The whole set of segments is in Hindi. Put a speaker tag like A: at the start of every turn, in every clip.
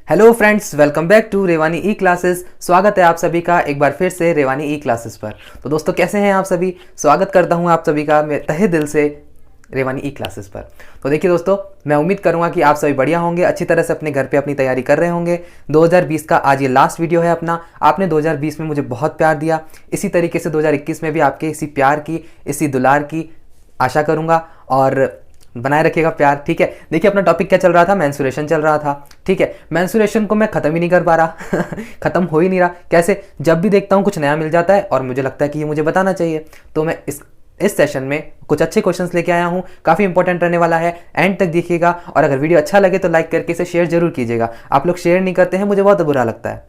A: Hello friends, welcome back to Revani e classes. स्वागत है आप सभी का एक बार फिर से रेवानी ई क्लासेस पर। तो दोस्तों कैसे हैं आप सभी? स्वागत करता हूं आप सभी का मैं तहे दिल से रेवानी ई क्लासेस पर। तो देखिए दोस्तों, मैं उम्मीद करूंगा कि आप सभी बढ़िया होंगे, अच्छी तरह से अपने घर पे अपनी तैयारी कर रहे होंगे। 2020 का आज ये लास्ट वीडियो है अपना। आपने 2020 में मुझे बहुत प्यार दिया, इसी तरीके से 2021 में भी आपके इसी प्यार की, इसी दुलार की आशा करूंगा और बनाए रखिएगा प्यार। ठीक है, देखिए अपना टॉपिक क्या चल रहा था, मेंस्ट्रुएशन चल रहा था। ठीक है, मेंस्ट्रुएशन को मैं खत्म ही नहीं कर पा रहा खत्म हो ही नहीं रहा। कैसे? जब भी देखता हूँ कुछ नया मिल जाता है और मुझे लगता है कि ये मुझे बताना चाहिए, तो मैं इस सेशन में कुछ अच्छे क्वेश्चंस लेके आया हूँ। काफ़ी इंपॉर्टेंट रहने वाला है, एंड तक देखिएगा। और अगर वीडियो अच्छा लगे तो लाइक करके इसे शेयर जरूर कीजिएगा। आप लोग शेयर नहीं करते हैं, मुझे बहुत बुरा लगता है।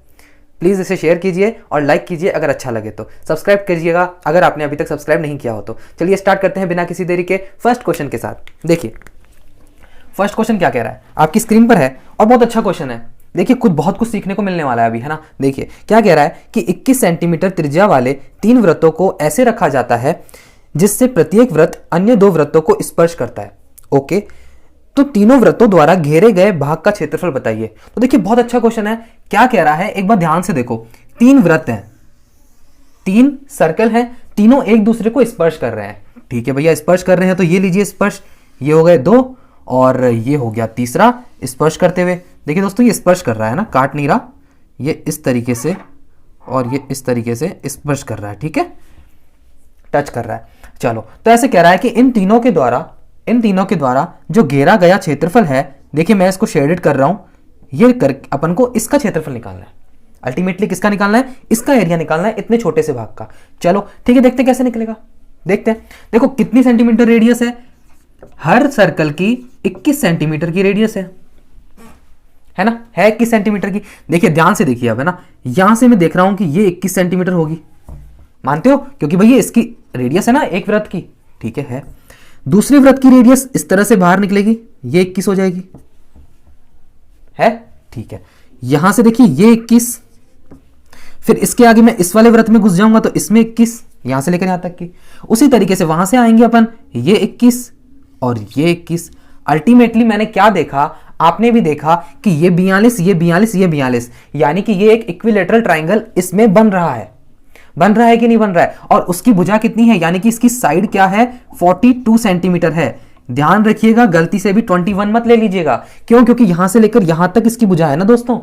A: प्लीज़ इसे शेयर कीजिए और लाइक कीजिए अगर अच्छा लगे तो। सब्सक्राइब कीजिएगा अगर आपने अभी तक सब्सक्राइब नहीं किया हो तो। चलिए स्टार्ट करते हैं बिना किसी देरी के फर्स्ट क्वेश्चन के साथ। देखिए फर्स्ट क्वेश्चन क्या कह रहा है, आपकी स्क्रीन पर है और बहुत अच्छा क्वेश्चन है। देखिए बहुत कुछ सीखने को मिलने वाला है अभी, है ना। देखिए क्या कह रहा है कि 21 सेंटीमीटर त्रिज्या वाले 3 वृत्तों को ऐसे रखा जाता है जिससे प्रत्येक वृत्त अन्य 2 वृत्तों को स्पर्श करता है। ओके, तो तीनों वृत्तों द्वारा घेरे गए भाग का क्षेत्रफल बताइए। तो देखिए बहुत अच्छा क्वेश्चन है। क्या कह रहा है, एक बार ध्यान से देखो। 3 वृत्त हैं, 3 सर्कल हैं, तीनों एक दूसरे को स्पर्श कर रहे हैं। ठीक है भैया, स्पर्श कर रहे हैं तो ये लीजिए स्पर्श, ये हो गए 2 और ये हो गया तीसरा स्पर्श करते हुए। देखिए दोस्तों ये स्पर्श कर रहा है ना, काट नहीं रहा, ये इस तरीके से और ये इस तरीके से स्पर्श कर रहा है। ठीक है, टच कर रहा है। चलो, तो ऐसे कह रहा है कि इन तीनों के द्वारा जो घेरा गया क्षेत्रफल है, देखिए मैं इसको शेडेड कर रहा हूं, ये कर अपन को इसका क्षेत्रफल निकालना है। अल्टीमेटली किसका निकालना है? इसका एरिया निकालना है, इतने छोटे से भाग का। चलो ठीक है, देखते हैं कैसे निकलेगा। देखते हैं। देखो कितनी सेंटीमीटर रेडियस है, हर सर्कल की 21 सेंटीमीटर की रेडियस है ना, है 21 सेंटीमीटर की। देखिए ध्यान से देखिए अब, है ना, यहां से मैं देख रहा हूं कि ये 21 सेंटीमीटर होगी, मानते हो? क्योंकि भैया इसकी रेडियस है ना एक वृत्त की। ठीक है, दूसरे वृत्त की रेडियस इस तरह से बाहर निकलेगी, ये 21 हो जाएगी, है। ठीक है, यहां से देखिए ये 21, फिर इसके आगे मैं इस वाले वृत्त में घुस जाऊंगा तो इसमें 21, यहां से लेकर यहां तक की। उसी तरीके से वहां से आएंगे अपन, ये 21 और ये 21। अल्टीमेटली मैंने क्या देखा, आपने भी देखा कि ये 42, ये 42, ये 42, यानी कि ये एक इक्विलेटरल ट्राइंगल इसमें बन रहा है कि नहीं बन रहा है। और उसकी भुजा कितनी है, यानी कि इसकी साइड क्या है, 42 सेंटीमीटर है। ध्यान रखिएगा, गलती से भी 21 मत ले लीजिएगा। क्यों? क्योंकि यहां से लेकर यहां तक इसकी भुजा है ना दोस्तों,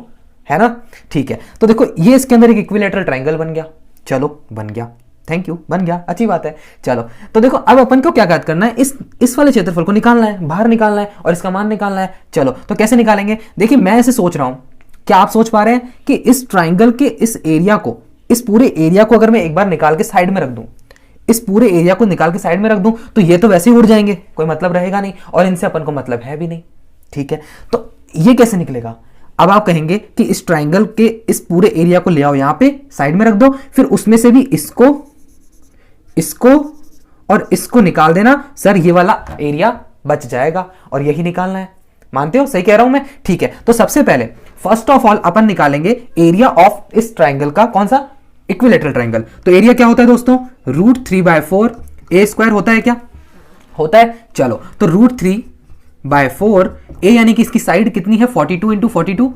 A: है ना। ठीक है, तो देखो ये इसके अंदर एक इक्विलेटरल ट्राइंगल बन गया। चलो बन गया, थैंक यू, बन गया, अच्छी बात है। चलो तो देखो अब अपन को क्या याद करना है, इस वाले क्षेत्रफल को निकालना है, बाहर निकालना है और इसका मान निकालना है। चलो तो कैसे निकालेंगे? देखिए मैं ऐसे सोच रहा हूं, क्या आप सोच पा रहे हैं कि इस ट्राइंगल के इस एरिया को, इस पूरे एरिया को अगर मैं एक बार निकाल के साइड में रख दूं, इस पूरे एरिया को निकाल के साइड में रख दूं, तो ये तो वैसे ही उड़ जाएंगे, कोई मतलब रहेगा नहीं और इनसे अपन को मतलब है भी नहीं। ठीक है, तो ये कैसे निकलेगा? अब आप कहेंगे कि इस ट्राइंगल के इस पूरे एरिया को ले आओ, यहां पे साइड में रख दो, फिर उसमें से भी इसको और इसको निकाल देना। सर ये वाला एरिया बच जाएगा और यही निकालना है। मानते हो सही कह रहा हूं मैं? ठीक है, तो सबसे पहले फर्स्ट ऑफ ऑल अपन निकालेंगे एरिया ऑफ इस ट्राइंगल का, कौन सा? Equilateral triangle. तो एरिया क्या होता है दोस्तों? √3/4 ए स्क्वायर होता है, क्या होता है? चलो तो √3/4 ए, यानी कि इसकी साइड कितनी है, 42 × 42।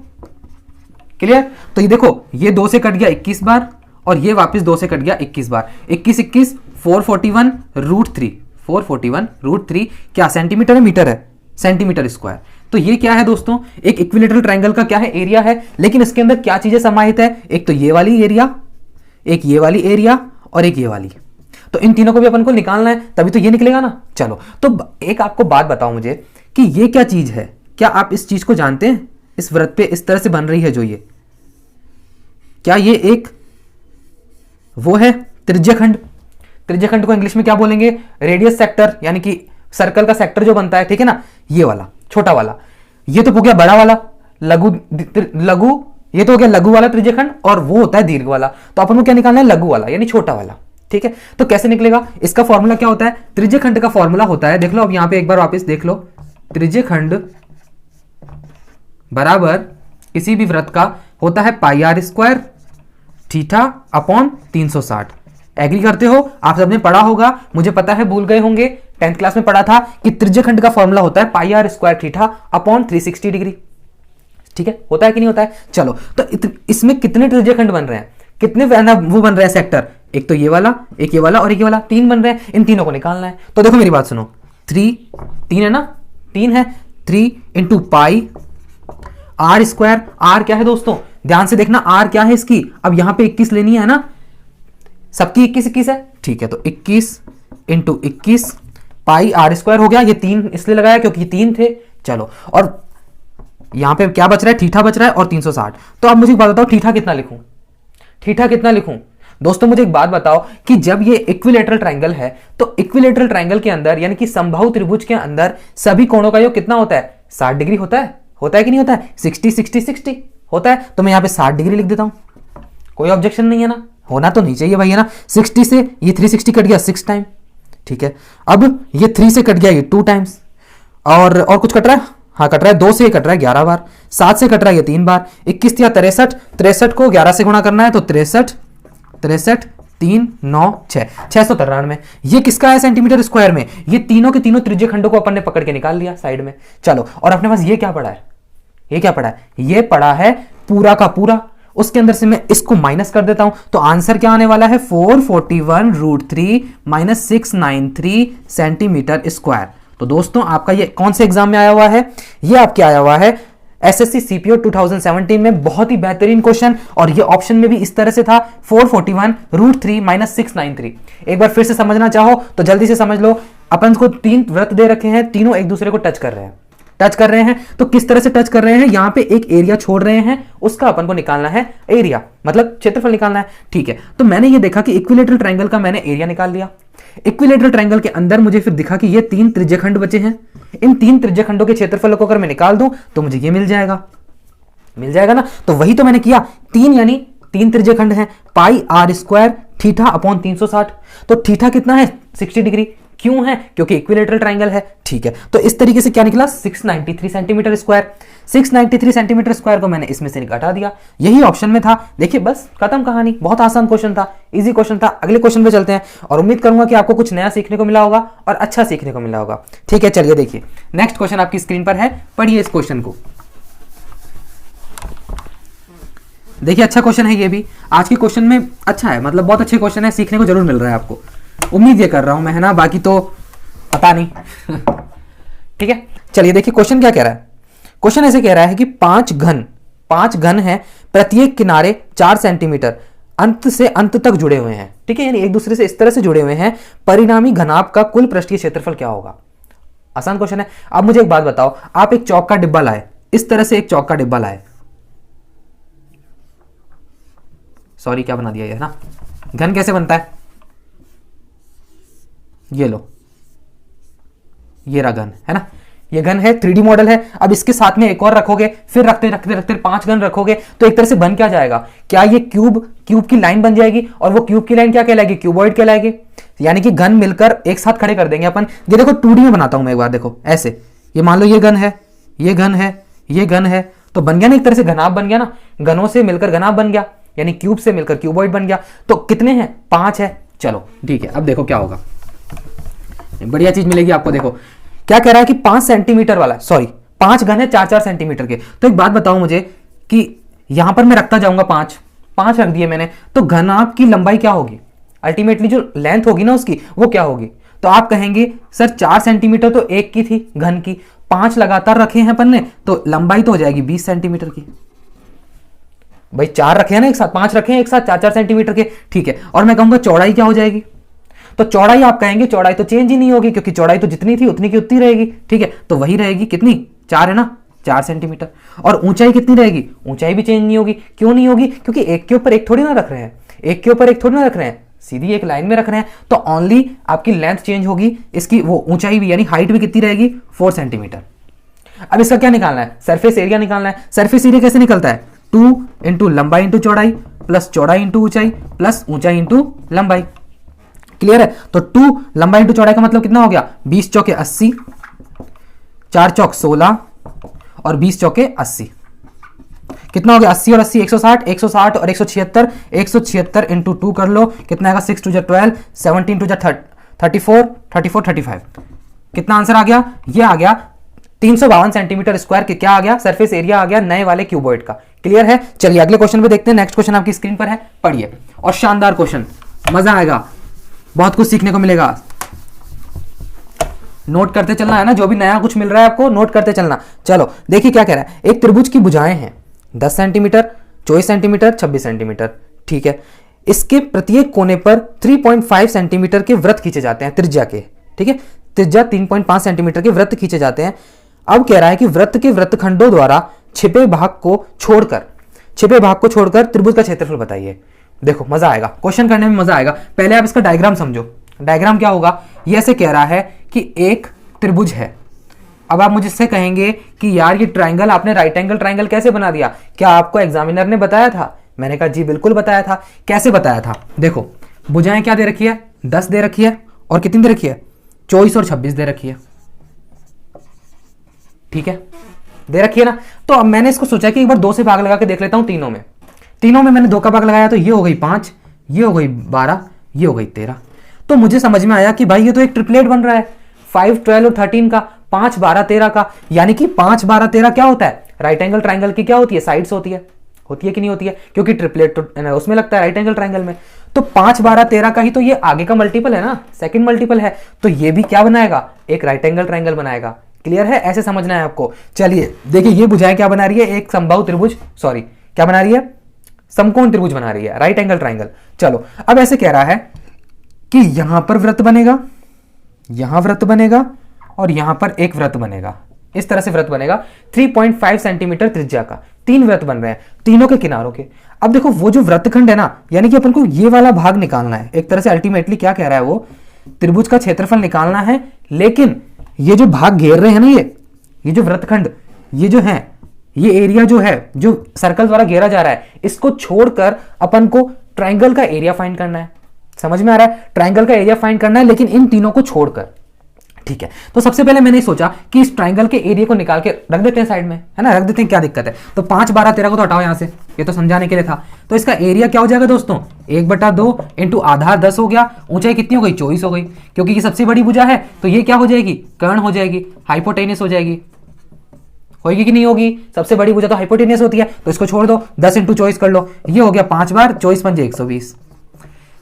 A: क्लियर? तो ये देखो, ये 2 से कट गया 21 बार और ये वापस 2 से कट गया 21 बार। 21 441 √3, 441 √3 क्या सेंटीमीटर है, मीटर है, सेंटीमीटर स्क्वायर। तो ये क्या है दोस्तों, एक इक्विलेटरल ट्राइंगल का क्या है, एरिया है। लेकिन इसके अंदर क्या चीजें समाहित है, एक तो ये वाली एरिया, एक ये वाली एरिया और एक ये वाली। तो इन तीनों को भी अपन को निकालना है, तभी तो ये निकलेगा ना। चलो तो एक आपको बात बताओ मुझे कि ये क्या चीज है, क्या आप इस चीज को जानते हैं? इस वृत्त पे इस तरह से बन रही है जो ये, क्या ये एक वो है त्रिज्यखंड? त्रिज्यखंड को इंग्लिश में क्या बोलेंगे? रेडियस सेक्टर, यानी कि सर्कल का सेक्टर जो बनता है, ठीक है ना, ये वाला छोटा वाला। ये तो हो गया बड़ा वाला लघु, ये तो हो गया लघु वाला त्रिज्यखंड, और वो होता है दीर्घ वाला। तो अपन को क्या निकालना है? लघु वाला, यानी छोटा वाला। ठीक है, तो कैसे निकलेगा? इसका फॉर्मूला क्या होता है? त्रिज्यखंड का फॉर्मूला होता है, देख लो अब यहां पे एक बार वापस देख लो, त्रिज्यखंड बराबर किसी भी वृत्त का होता है πr² θ/360। एग्री करते हो? आप सबने पढ़ा होगा, मुझे पता है भूल गए होंगे, 10th क्लास में पढ़ा था कि त्रिज्यखंड का फॉर्मूला होता है πr² θ/360 डिग्री। ठीक है, होता है कि नहीं होता है। चलो तो इसमें कितने त्रिज्यखंड बन रहे हैं, कितने वो बन रहे हैं सेक्टर, एक तो ये वाला, एक ये वाला और एक ये वाला, 3 बन रहे हैं। इन तीनों को निकालना है। तो देखो मेरी बात सुनो, 3 है ना, 3 है, 3 into pi r square. R क्या है दोस्तों, ध्यान से देखना, आर क्या है इसकी, अब यहां पे 21 लेनी है ना, सबकी 21 है, ठीक है। तो 21 इंटू 21 पाई आर स्क्वायर हो गया। ये 3 इसलिए लगाया क्योंकि 3 थे। चलो, और यहां पे क्या बच रहा है, थीटा बच रहा है और 360। तो अब मुझे एक बात बताओ, थीटा कितना लिखूं, थीटा कितना लिखूं। दोस्तों मुझे एक बात बताओ कि जब ये इक्विलेटरल ट्रायंगल है तो इक्विलेटरल ट्रायंगल के अंदर यानी कि समबाहु त्रिभुज के अंदर सभी कोणों का योग कितना होता है, 60 डिग्री होता है कि नहीं होता है, 60 60 60 होता है। तो मैं यहां पे 60 डिग्री लिख देता हूं, कोई ऑब्जेक्शन नहीं है ना, होना तो नहीं चाहिए भाई, है ना। 60 से ये 360 कट गया 6 टाइम, ठीक है। अब ये 3 से कट गया ये 2 टाइम्स, और कुछ कट रहा है, हाँ कट रहा है, 2 से कट रहा है 11 बार, 7 से कट रहा है ये 3 बार, 21 या 63, 63 को 11 से गुणा करना है तो 63 63 3 9 6 693। ये किसका है सेंटीमीटर स्क्वायर में, ये तीनों के तीनों त्रिज्य खंडों को अपन ने पकड़ के निकाल लिया साइड में। चलो, और अपने पास ये क्या पड़ा है, ये क्या पड़ा है, ये पड़ा है पूरा का पूरा, उसके अंदर से मैं इसको माइनस कर देता हूं तो आंसर क्या आने वाला है, 441√3 माइनस 693 सेंटीमीटर स्क्वायर। तो दोस्तों आपका ये कौन से एग्जाम में आया हुआ है, ये आपके आया हुआ है एसएससी सीपीओ 2017 में, बहुत ही बेहतरीन क्वेश्चन, और ये ऑप्शन में भी इस तरह से था 441√3 माइनस 693। एक बार फिर से समझना चाहो तो जल्दी से समझ लो, अपन को 3 वृत्त दे रखे हैं, तीनों एक दूसरे को टच कर रहे हैं, तो किस तरह से टच कर रहे हैं, यहां पे एक एरिया छोड़ रहे हैं, उसका अपन को निकालना है एरिया, मतलब क्षेत्रफल निकालना है, ठीक है। तो मैंने ये देखा कि इक्विलेटरल ट्रायंगल का मैंने एरिया निकाल लिया। इक्विलेटरल ट्रायंगल के अंदर मुझे फिर दिखा कि ये 3 त्रिज्यखंड बचे हैं, इन 3 त्रिज्यखंडों के क्षेत्रफल को अगर मैं निकाल दूं तो मुझे ये मिल जाएगा ना। तो वही तो मैंने किया, 3 यानी 3 त्रिज्यखंड हैं, पाई आर स्क्वायर थीटा अपॉन 360। तो थीटा कितना है, 60 डिग्री, क्यों है, क्योंकि इक्विलेटरल ट्रायंगल है, ठीक है। तो इस तरीके से क्या निकला, 693 सेंटीमीटर स्क्वायर। 693 सेंटीमीटर स्क्वायर को मैंने इसमें से घटा दिया, यही ऑप्शन में था। देखिए बस खत्म कहानी, बहुत आसान क्वेश्चन था, इजी क्वेश्चन था। अगले क्वेश्चन पे चलते हैं, और उम्मीद करूंगा कि आपको कुछ नया सीखने को मिला होगा और अच्छा सीखने को मिला होगा, ठीक है। चलिए देखिए, नेक्स्ट क्वेश्चन आपकी स्क्रीन पर है, पढ़िए इस क्वेश्चन को। देखिए अच्छा क्वेश्चन है ये भी, आज के क्वेश्चन में अच्छा है, मतलब बहुत अच्छे क्वेश्चन है, सीखने को जरूर मिल रहा है आपको, उम्मीद ये कर रहा हूं मैं, है ना, बाकी तो पता नहीं ठीक है। चलिए देखिए क्वेश्चन क्या कह रहा है, क्वेश्चन ऐसे कह रहा है कि 5 घन है, प्रत्येक किनारे 4 सेंटीमीटर अंत से अंत तक जुड़े हुए हैं, ठीक है, यानी एक दूसरे से इस तरह से जुड़े हुए हैं, परिणामी घनाभ का कुल पृष्ठीय क्षेत्रफल क्या होगा। आसान क्वेश्चन है। अब मुझे एक बात बताओ, आप एक चौक का डिब्बा लाए, इस तरह से एक चौक का डिब्बा लाए, सॉरी क्या बना दिया ये, है ना। घन कैसे बनता है, ये लो, ये रहा घन, है ना, ये घन है, 3D मॉडल है। अब इसके साथ में एक और रखोगे, फिर रखते रखते रखते 5 घन रखोगे, तो एक तरह से बन क्या जाएगा, क्या ये क्यूब की लाइन बन जाएगी, और वो क्यूब की लाइन क्या कहलाएगी, क्यूबॉइड कहलाएगी। यानी कि घन मिलकर एक साथ खड़े कर देंगे अपन। ये देखो 2D में बनाता हूं मैं एक बार, देखो ऐसे, ये मान लो ये घन है, ये घन है, ये घन है, तो बन गया ना एक तरह से घनाभ बन गया ना, घनों से मिलकर घनाभ बन गया, यानी क्यूब से मिलकर क्यूबॉइड बन गया। तो कितने हैं, 5 है। चलो ठीक है, अब देखो क्या होगा, बढ़िया चीज मिलेगी आपको। देखो क्या कह रहा है कि 5 सेंटीमीटर वाला, सॉरी 5 घन है 4-4 सेंटीमीटर के। तो एक बात बताओ मुझे कि यहां पर मैं रखता जाऊंगा 5 रख दिए मैंने, तो घनाभ की लंबाई क्या होगी, अल्टीमेटली जो लेंथ होगी ना उसकी, वो क्या होगी। तो आप कहेंगे सर 4 सेंटीमीटर तो एक की थी घन की, 5 लगातार रखे हैं अपन ने, तो लंबाई तो हो जाएगी 20 सेंटीमीटर की। भाई 4 रखे हैं ना एक साथ, 5 रखे हैं एक साथ 4-4 सेंटीमीटर के, ठीक है। और मैं कहूंगा चौड़ाई क्या हो जाएगी, तो चौड़ाई आप कहेंगे चौड़ाई तो चेंज ही नहीं होगी, क्योंकि चौड़ाई तो जितनी थी उतनी की उतनी रहेगी, ठीक है। तो वही रहेगी, कितनी, 4 है ना, 4 सेंटीमीटर। और ऊंचाई कितनी रहेगी, ऊंचाई भी चेंज नहीं होगी। क्यों नहीं होगी, क्योंकि एक के ऊपर एक थोड़ी ना रख रहे हैं, एक के ऊपर एक थोड़ी ना रख रहे हैं, सीधी एक लाइन में रख रहे हैं। तो ओनली आपकी लेंथ चेंज होगी, इसकी वो ऊंचाई भी यानी हाइट भी कितनी रहेगी, 4 सेंटीमीटर। अब इसका क्या निकालना है, सरफेस एरिया निकालना है। सरफेस एरिया कैसे निकलता है, 2 इंटू लंबाई इंटू चौड़ाई प्लस चौड़ाई इंटू ऊंचाई प्लस ऊंचाई इंटू लंबाई। क्लियर है। तो 2 लंबाई इंटू चौड़ाई का मतलब कितना हो गया, 20 चौके 80, 4 चौक 16 और 20 चौके 80, कितना हो गया, 80 और 80 160, 160 और 176, 176 इंटू 2 कर लो, कितना आएगा, 6 2 12, 17 2 34, 34 35। कितना आंसर आ गया, ये आ गया 352 सेंटीमीटर स्क्वायर के क्या आ गया, सरफेस एरिया आ गया नए वाले क्यूबॉइड का। क्लियर है? चलिए अगले क्वेश्चन पे देखते हैं। नेक्स्ट क्वेश्चन आपकी स्क्रीन पर है, पढ़िए। और शानदार क्वेश्चन, मजा आएगा, बहुत कुछ सीखने को मिलेगा। नोट करते चलना है ना, जो भी नया कुछ मिल रहा है आपको नोट करते चलना। चलो देखिए क्या कह रहा है। एक त्रिभुज की भुजाएं हैं 10 सेंटीमीटर, 24 सेंटीमीटर, 26 सेंटीमीटर। ठीक है, इसके प्रत्येक कोने पर 3.5 सेंटीमीटर के वृत्त खींचे जाते हैं त्रिज्या के। ठीक है, त्रिज्या 3.5 सेंटीमीटर के वृत्त खींचे जाते हैं। अब कह रहा है कि वृत्त के वृत्तखंडों द्वारा छिपे भाग को छोड़कर त्रिभुज का क्षेत्रफल बताइए। देखो मजा आएगा, क्वेश्चन करने में मजा आएगा। पहले आप इसका डायग्राम समझो। डायग्राम क्या होगा, ये ऐसे कह रहा है कि एक त्रिभुज है। अब आप मुझसे कहेंगे कि यार ये ट्राइंगल आपने राइट एंगल ट्राइंगल कैसे बना दिया, क्या आपको एग्जामिनर ने बताया था? मैंने कहा जी बिल्कुल बताया था। कैसे बताया था? देखो भुजाएं क्या दे रखी है, 10 दे रखी है, और कितनी दे रखी है, 24 और 26 दे रखी है। ठीक है, दे रखी है ना। तो अब मैंने इसको सोचा कि एक बार 2 से भाग लगा के देख लेता हूं। तीनों में मैंने 2 का भाग लगाया, तो ये हो गई 5, ये हो गई 12, ये हो गई 13। तो मुझे समझ में आया कि भाई ये तो एक ट्रिपलेट बन रहा है, 5, 12 और 13 का, 5, 12, 13 का। यानी कि 5, 12, 13 क्या होता है, राइट एंगल ट्राइंगल की क्या होती है, साइड्स होती है कि नहीं होती है? क्योंकि ट्रिपलेट तो उसमें लगता है राइट एंगल ट्राइंगल में। तो 5, 12, 13 का ही तो ये आगे का मल्टीपल है ना, सेकंड मल्टीपल है। तो ये भी क्या बनाएगा, एक राइट एंगल ट्राइंगल बनाएगा। क्लियर है? ऐसे समझना है आपको। चलिए देखिए, ये भुजाएं क्या बना रही है, एक समबाहु त्रिभुज, सॉरी क्या बना रही है, समकोण त्रिभुज बना रही है, राइट एंगल ट्राइंगल। चलो अब ऐसे कह रहा है कि यहां पर वृत्त बनेगा, यहां वृत्त बनेगा, और यहां पर एक वृत्त बनेगा। इस तरह से वृत्त बनेगा 3.5 सेंटीमीटर त्रिज्या का। 3 वृत्त बन रहे हैं तीनों के किनारों के। अब देखो वो जो वृत्तखंड है ना, यानी कि अपन को ये वाला भाग निकालना है। एक तरह से अल्टीमेटली क्या कह रहा है वो, त्रिभुज का क्षेत्रफल निकालना है। लेकिन ये जो भाग घेर रहे हैं ना, ये जो वृत्तखंड, ये जो है, ये एरिया जो है, जो सर्कल द्वारा घेरा जा रहा है, इसको छोड़कर अपन को ट्राइंगल का एरिया फाइंड करना है। समझ में आ रहा है? ट्राइंगल का एरिया फाइंड करना है, लेकिन इन तीनों को छोड़कर। ठीक है, तो सबसे पहले मैंने सोचा कि इस ट्राइंगल के एरिया को निकाल के रख देते हैं साइड में, है ना, रख देते हैं, क्या दिक्कत है। तो 5, 12, 13 को तो हटाओ यहां से, ये तो समझाने के लिए था। तो इसका एरिया क्या हो जाएगा दोस्तों, 1/2 इंटू आधार 10 हो गया, ऊंचाई कितनी हो गई, 24 हो गई। क्योंकि ये सबसे बड़ी भुजा है तो ये क्या हो जाएगी, कर्ण हो जाएगी, हाइपोटेनस हो जाएगी। होगी कि नहीं होगी? सबसे बड़ी भुजा तो हाइपोटेनस होती है, तो इसको छोड़ दो, 10 इंटू 24 कर लो, ये हो गया 5 बार 24 पंजे 120।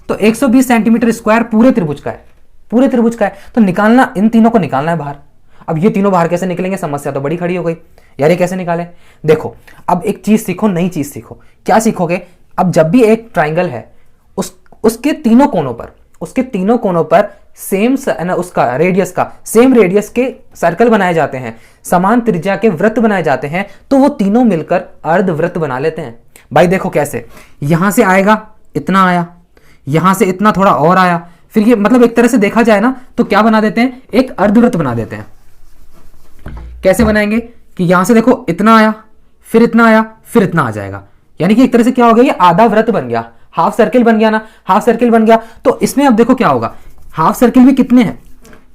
A: तो 120 सेंटीमीटर स्क्वायर पूरे त्रिभुज का है, पूरे त्रिभुज का है। तो निकालना, इन तीनों को निकालना है बाहर। अब ये तीनों बाहर कैसे निकलेंगे, समस्या तो बड़ी खड़ी हो गई यार, ये कैसे निकाले। देखो अब एक चीज सीखो, नई चीज सीखो। क्या सीखोगे? अब जब भी एक ट्राइंगल है, उसके तीनों कोनों पर सेम उसका रेडियस का सेम रेडियस के सर्कल बनाए जाते हैं, समान त्रिज्या के वृत्त बनाए जाते हैं, तो वो तीनों मिलकर अर्धवृत्त बना लेते हैं। भाई देखो कैसे, यहां से आएगा इतना आया, यहां से इतना थोड़ा और आया, फिर ये मतलब एक तरह से देखा जाए ना तो क्या बना देते हैं, एक अर्धवृत्त बना देते हैं। कैसे बनाएंगे कि यहां से देखो इतना आया, फिर इतना आया, फिर इतना आ जाएगा। यानी कि एक तरह से क्या हो गया, ये आधा वृत्त बन गया, हाफ सर्किल बन गया ना, हाफ सर्किल बन गया। तो इसमें अब देखो क्या होगा, हाफ सर्किल भी कितने हैं,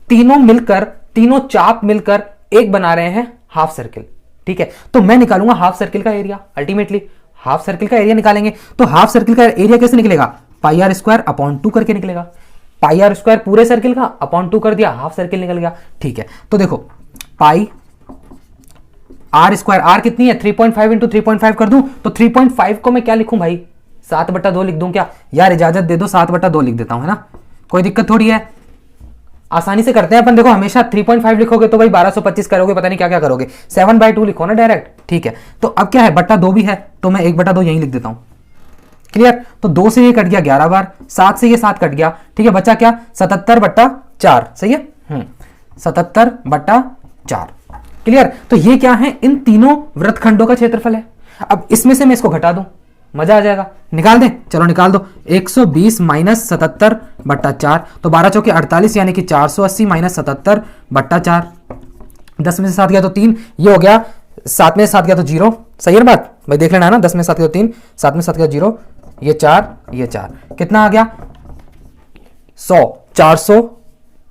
A: तीनों चाप मिलकर एक बना रहे हैं हाफ सर्किल। ठीक है, तो मैं निकालूंगा हाफ सर्किल का एरिया। अल्टीमेटली हाफ सर्किल का एरिया निकालेंगे, तो हाफ सर्किल का एरिया कैसे निकलेगा, पाई आर स्क्वायर अपॉन 2 करके निकलेगा। पाई आर स्क्वायर पूरे सर्किल का अपॉन 2 कर दिया, हाफ सर्किल निकल गया। ठीक है, तो देखो पाई आर स्क्वायर, आर कितनी है 3.5 इंटू 3.5 कर दूं, तो 3.5 को मैं क्या लिखूं भाई, 7/2 लिख दूं क्या? यार इजाजत दे दो, 7/2 लिख देता हूं, है ना, कोई दिक्कत थोड़ी है, आसानी से करते हैं अपन। देखो हमेशा 3.5 लिखोगे तो भाई 1225 करोगे, पता नहीं क्या क्या करोगे, 7/2 लिखो ना डायरेक्ट। ठीक है, तो अब क्या है, बट्टा 2 भी है, तो मैं 1/2 यहीं लिख देता हूं। क्लियर? तो 2 से ये कट गया 11 बार, 7 से ये 7 कट गया। ठीक है, बचा क्या, 77/4। सही है, 77/4। क्लियर? तो ये क्या है, इन तीनों वृत्तखंडों का क्षेत्रफल है। अब इसमें से मैं इसको घटा दूं, मजा आ जाएगा। निकाल दें, चलो निकाल दो। 120 माइनस 77/4, तो 12 चौके 48, यानी कि 480 माइनस 77/4। 10 में से 7 गया तो 3, ये हो गया, 7 में से 7 गया तो 0। सही है ना बात भाई, देख लेना है ना, 10 में 7 गया तो 3, 7 में 7 गया 0, ये 4, ये 4, कितना आ गया 100, 400,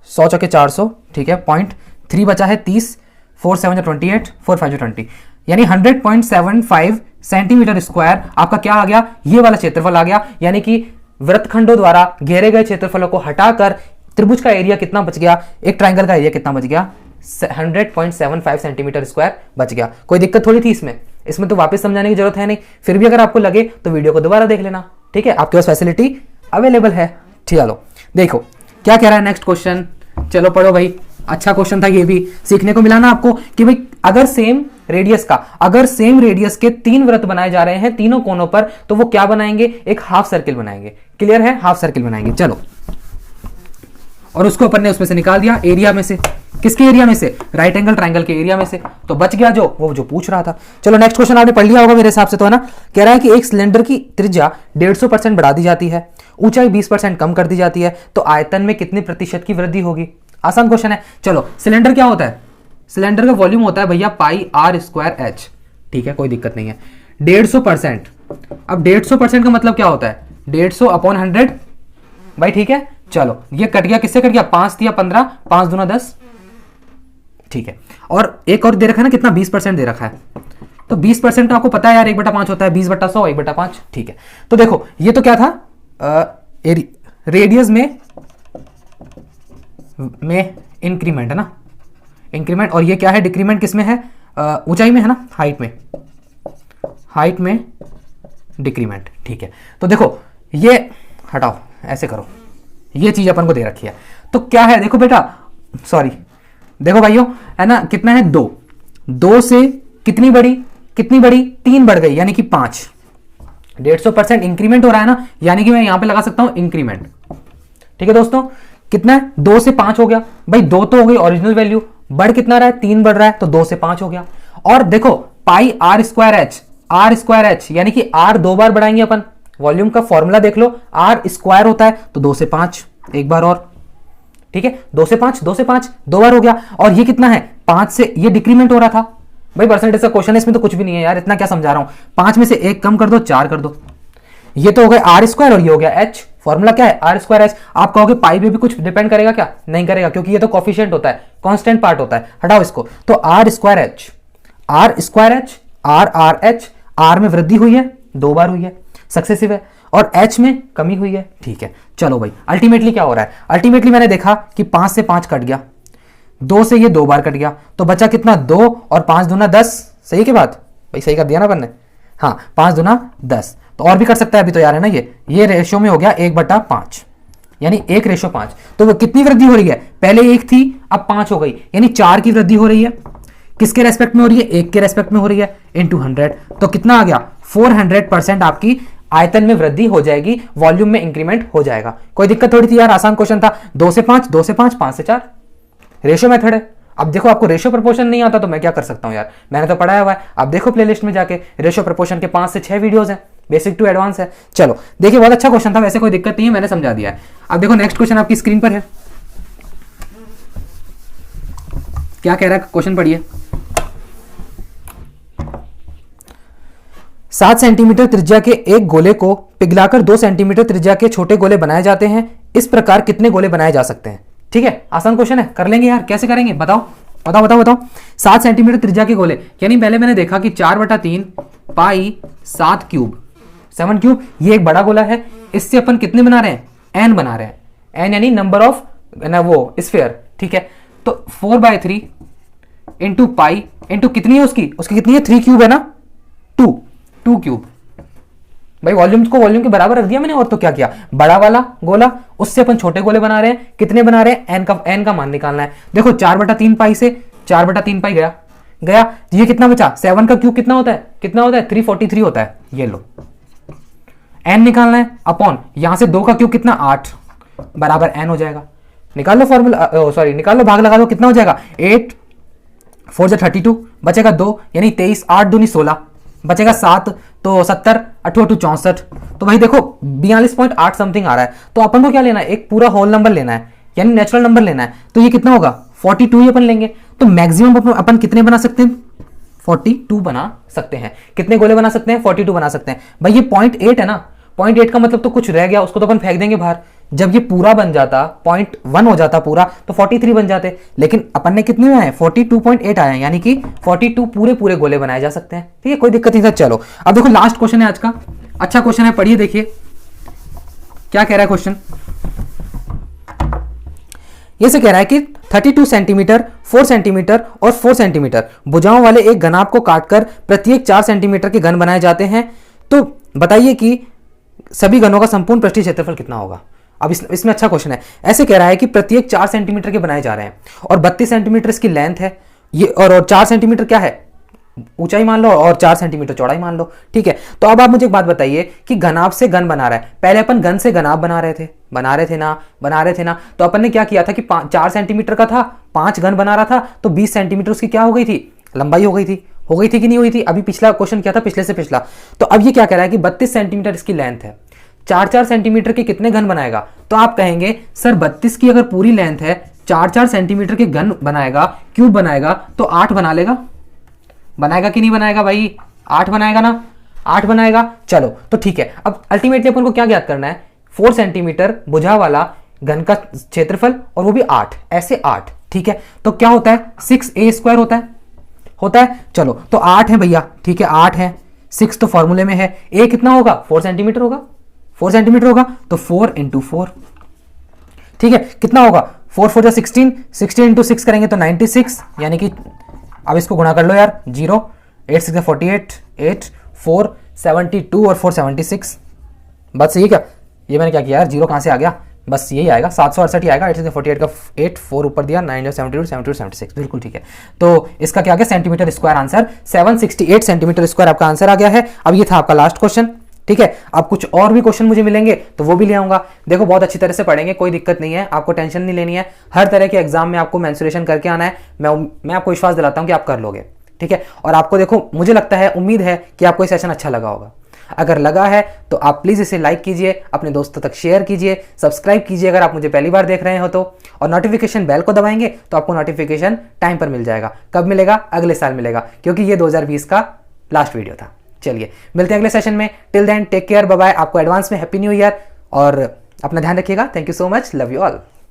A: 100 चौके 400। ठीक है, 0.3 बचा है 30, 4 7 28, 4 5 20, यानी 100.75 सेंटीमीटर स्क्वायर आपका क्या आ गया, ये वाला क्षेत्रफल आ गया। यानी कि वृत्तखंडों द्वारा घेरे गए क्षेत्रफलों को हटाकर त्रिभुज का एरिया कितना बच गया, एक ट्राइंगल का एरिया कितना बच गया, 100.75 सेंटीमीटर स्क्वायर बच गया। कोई दिक्कत थोड़ी थी इसमें तो वापस समझाने की जरूरत है नहीं। फिर भी अगर आपको लगे तो वीडियो को दोबारा देख लेना, ठीक है, आपके पास फैसिलिटी अवेलेबल है। चलो देखो क्या कह रहा है नेक्स्ट क्वेश्चन, चलो पढ़ो भाई। अच्छा क्वेश्चन था ये भी, सीखने को मिला ना आपको कि भाई अगर सेम रेडियस के 3 वृत्त बनाए जा रहे हैं तीनों कोनों पर, तो वो क्या बनाएंगे, एक हाफ सर्किल बनाएंगे। क्लियर है, हाफ सर्किल बनाएंगे। चलो, और उसको अपन ने उसमें से निकाल दिया, एरिया में से। किसके एरिया में से, राइट एंगल ट्राइंगल के एरिया में से। तो बच गया जो पूछ रहा था। चलो नेक्स्ट क्वेश्चन आपने पढ़ लिया होगा मेरे हिसाब से तो, है ना। कह रहा है कि एक सिलेंडर की त्रिज्या 150% बढ़ा दी जाती है, ऊंचाई 20% कम कर दी जाती है, तो आयतन में कितने प्रतिशत की वृद्धि होगी। आसान क्वेश्चन है। चलो, सिलेंडर क्या होता है, सिलेंडर का वॉल्यूम होता है भैया पाई आर स्क्वायर एच, ठीक है, कोई दिक्कत नहीं है। 150%, अब 150% का मतलब क्या होता है, 150 अपॉन 100 भाई, ठीक है। चलो ये कट गया, किससे कट गया, 5 दिया 15, 5 दूना 10, ठीक है। और एक और दे रखा है ना, कितना, 20% दे रखा है। तो 20% तो आपको पता है यार 1/5 होता है, 20/100 1/5, ठीक है। तो देखो ये तो क्या था, रेडियस में इंक्रीमेंट है ना, इंक्रीमेंट। और ये क्या है, डिक्रीमेंट किसमें है, ऊंचाई में है ना, हाइट में डिक्रीमेंट, ठीक है। तो देखो ये हटाओ, ऐसे करो, ये चीज अपन को दे रखी है। तो क्या है, देखो बेटा, सॉरी, देखो भाइयों, है ना, कितना है, 2 से कितनी बड़ी 3 बढ़ गई, यानी कि 5। 150% इंक्रीमेंट हो रहा है ना, यानी कि मैं यहां पे लगा सकता हूं इंक्रीमेंट, ठीक है दोस्तों। कितना है, 2 से 5 हो गया भाई, 2 तो हो गई ओरिजिनल वैल्यू, बढ़ कितना रहा है, 3 बढ़ रहा है, तो 2 से 5 हो गया। और देखो पाई आर स्क्वायर एच, यानी कि आर 2 बार बढ़ाएंगे अपन, वॉल्यूम का फॉर्मूला देख लो, आर स्क्वायर होता है तो 2 से 5, एक बार और, ठीक है, 2 से 5 2 बार हो गया। और ये कितना है, 5 से, ये डिक्रीमेंट हो रहा था भाई, परसेंटेज का क्वेश्चन है, इसमें तो कुछ भी नहीं है यार, इतना क्या समझा रहा हूं। 5 में से 1 कम कर दो, 4 कर दो, ये तो हो गया आर स्क्वायर और ये हो गया एच। फॉर्मूला क्या है, आर स्क्वायर एच। आप कहोगे पाई पे भी कुछ डिपेंड करेगा क्या, नहीं करेगा, क्योंकि ये तो कोफिशिएंट होता है, कांस्टेंट पार्ट होता है, हटाओ इसको। तो r square h, r h, r में वृद्धि हुई है, 2 बार हुई है, सक्सेसिव है, और एच में कमी हुई है, ठीक है। चलो भाई, अल्टीमेटली क्या हो रहा है, अल्टीमेटली मैंने देखा कि 5 से 5 कट गया, 2 से ये 2 बार कट गया, तो बचा कितना, 2 और 5 दूना 10, सही के बात भाई, सही कर दिया ना अपन ने, हाँ, 5 दूना 10। तो और भी कर सकता है अभी तो यार, है ना, ये रेशियो में हो गया 1/5, यानी 1:5। तो वो कितनी वृद्धि हो रही है, पहले 1 थी अब 5 हो गई, यानी 4 की वृद्धि हो रही है। किसके रेस्पेक्ट में हो रही है, 1 के रेस्पेक्ट में हो रही है, इनटू 100। तो कितना आ गया, 400% आपकी आयतन में वृद्धि हो जाएगी, वॉल्यूम में इंक्रीमेंट हो जाएगा। कोई दिक्कत थोड़ी थी यार, आसान क्वेश्चन था। 2 से 5, 5 से 4, रेशियो मेथड है। अब देखो आपको रेशियो प्रपोर्शन नहीं आता तो मैं क्या कर सकता हूं यार, मैंने तो पढ़ाया हुआ है। अब देखो प्लेलिस्ट में जाके, रेशियो प्रपोर्शन के 5 से 6 वीडियोस हैं, बेसिक टू एडवांस है। चलो देखिए, बहुत अच्छा क्वेश्चन था, वैसे कोई दिक्कत नहीं है, मैंने समझा दिया है। अब देखो नेक्स्ट क्वेश्चन आपकी स्क्रीन पर है, क्या कह रहा है क्वेश्चन, पढ़िए। 7 सेंटीमीटर त्रिज्या के एक गोले को पिघलाकर 2 सेंटीमीटर त्रिज्या के छोटे गोले बनाए जाते हैं, इस प्रकार कितने गोले बनाए जा सकते हैं। ठीक है, आसान क्वेश्चन है, कर लेंगे यार, कैसे करेंगे बताओ बताओ बताओ बताओ। 7 सेंटीमीटर त्रिज्या के गोले, यानी पहले मैंने देखा कि 4/3 पाई 7 क्यूब, 7 क्यूब, ये एक बड़ा गोला है, इससे अपन कितने बना रहे हैं, एन बना रहे हैं, एन यानी नंबर ऑफ ना वो स्फीयर, ठीक है। तो 4/3 इंटू पाई इंटू कितनी है उसकी कितनी है, 3 क्यूब है ना, 2 क्यूब भाई, वॉल्यूम को वॉल्यूम के बराबर रख दिया मैंने, और तो क्या किया, बड़ा वाला गोला उससे अपन छोटे गोले बना रहे हैं, कितने बना रहे हैं, एन का मान निकालना है। देखो 4/3 पाई से 4/3 पाई गया, ये कितना बचा, 7 का क्यूब कितना होता है 343 होता है, ये लो एन निकालना है, अपॉन यहां से 2 का क्यूब कितना 8 बराबर एन हो जाएगा। निकाल लो फॉर्मूला, सॉरी निकाल लो, भाग लगा लो, कितना हो जाएगा 8 4 जा 32, बचेगा 2 यानी 23, 8 दूनी 16, बचेगा 7 तो 70, 8 8 64। तो भाई देखो 42.8 समथिंग आ रहा है। तो अपन को क्या लेना है, एक पूरा होल नंबर लेना है, यानी नेचुरल नंबर लेना है। तो ये कितना होगा 42 ही अपन लेंगे। तो मैक्सिमम अपन कितने बना सकते हैं, 42 बना सकते हैं। कितने गोले बना सकते हैं, 42 बना सकते हैं। भाई ये 0.8 है ना, 0.8 का मतलब तो कुछ रह गया, उसको तो अपन फेंक देंगे बाहर। जब ये पूरा बन जाता 0.1 हो जाता पूरा, तो 43 बन जाते, लेकिन अपन ने कितने में आए 42.8 आए, यानी कि 42 पूरे गोले बनाए जा सकते हैं। ठीक है, कोई दिक्कत नहीं था। चलो अब देखो लास्ट क्वेश्चन है आज का, अच्छा क्वेश्चन है, पढ़िए देखिए क्या कह रहा है क्वेश्चन। ये से कह रहा है कि 32 सेंटीमीटर, 4 सेंटीमीटर और 4 सेंटीमीटर भुजाओं वाले एक घनाभ को काटकर प्रत्येक 4 सेंटीमीटर के घन बनाए जाते हैं। तो बताइए कि सभी घनों का संपूर्ण पृष्ठीय क्षेत्रफल कितना होगा। अब इसमें अच्छा क्वेश्चन है। ऐसे कह रहा है कि प्रत्येक 4 सेंटीमीटर के बनाए जा रहे हैं और 32 सेंटीमीटर इसकी लेंथ है, ये और 4 सेंटीमीटर क्या है, ऊंचाई मान लो, और 4 सेंटीमीटर चौड़ाई मान लो। ठीक है, तो अब आप मुझे एक बात बताइए कि घनाभ से घन बना रहा है। पहले अपन घन से घनाभ बना रहे थे ना। तो अपन ने क्या किया था कि 4 सेंटीमीटर का था, 5 घन बना रहा था, तो 20 सेंटीमीटर उसकी क्या हो गई थी, लंबाई हो गई थी कि नहीं हुई थी। अभी पिछला क्वेश्चन क्या था, पिछले से पिछला। तो अब ये क्या कह रहा है कि 32 सेंटीमीटर इसकी लेंथ है, 4-4 सेंटीमीटर के कितने घन बनाएगा। तो आप कहेंगे सर 32 की अगर पूरी लेंथ है, 4-4 सेंटीमीटर के घन बनाएगा, क्यूब बनाएगा, तो 8 बना लेगा। बनाएगा कि नहीं बनाएगा भाई, 8 बनाएगा ना, 8 बनाएगा। चलो तो ठीक है, अब अल्टीमेटली अपन को क्या ज्ञात करना है, 4 सेंटीमीटर भुजा वाला घन का क्षेत्रफल और वो भी 8, ऐसे 8। ठीक है, तो क्या होता है, 6a² होता है। चलो तो 8 है भैया, ठीक है 8 है, 6 तो फॉर्मूले में है, a कितना होगा, 4 सेंटीमीटर होगा, 4 सेंटीमीटर होगा, तो 4 × 4। ठीक है, कितना होगा, 4 4 16, 16 × 6 करेंगे तो 96, यानी कि अब इसको गुणा कर लो यार, 0 8 6 48, 8 4 72 और 4 76। बस यही क्या, ये मैंने क्या किया यार, 0 कहाँ से आ गया, बस यही आएगा, 768 ही आएगा। 8 6 48 का 8 4 ऊपर दिया, 9 72 72 76, बिल्कुल ठीक है। तो इसका क्या आ गया, centimetre square answer 768 centimetre square आपका आंसर आ गया है। अब ये था आपका लास्ट क्वेश्चन। ठीक है, अब कुछ और भी क्वेश्चन मुझे मिलेंगे तो वो भी ले आऊंगा। देखो बहुत अच्छी तरह से पढ़ेंगे, कोई दिक्कत नहीं है, आपको टेंशन नहीं लेनी है। हर तरह के एग्जाम में आपको मेंसुरेशन करके आना है। मैं आपको विश्वास दिलाता हूं कि आप कर लोगे। ठीक है, और आपको देखो, मुझे लगता है, उम्मीद है कि आपको ये सेशन अच्छा लगा होगा। अगर लगा है तो आप प्लीज इसे लाइक कीजिए, अपने दोस्तों तक शेयर कीजिए, सब्सक्राइब कीजिए अगर आप मुझे पहली बार देख रहे हो तो, और नोटिफिकेशन बेल को दबाएंगे तो आपको नोटिफिकेशन टाइम पर मिल जाएगा। कब मिलेगा, अगले साल मिलेगा, क्योंकि ये 2020 का लास्ट वीडियो था। चलिए मिलते हैं अगले सेशन में। Till then take care, bye bye. आपको एडवांस में हैप्पी न्यू ईयर, और अपना ध्यान रखिएगा। Thank you so much, love you all.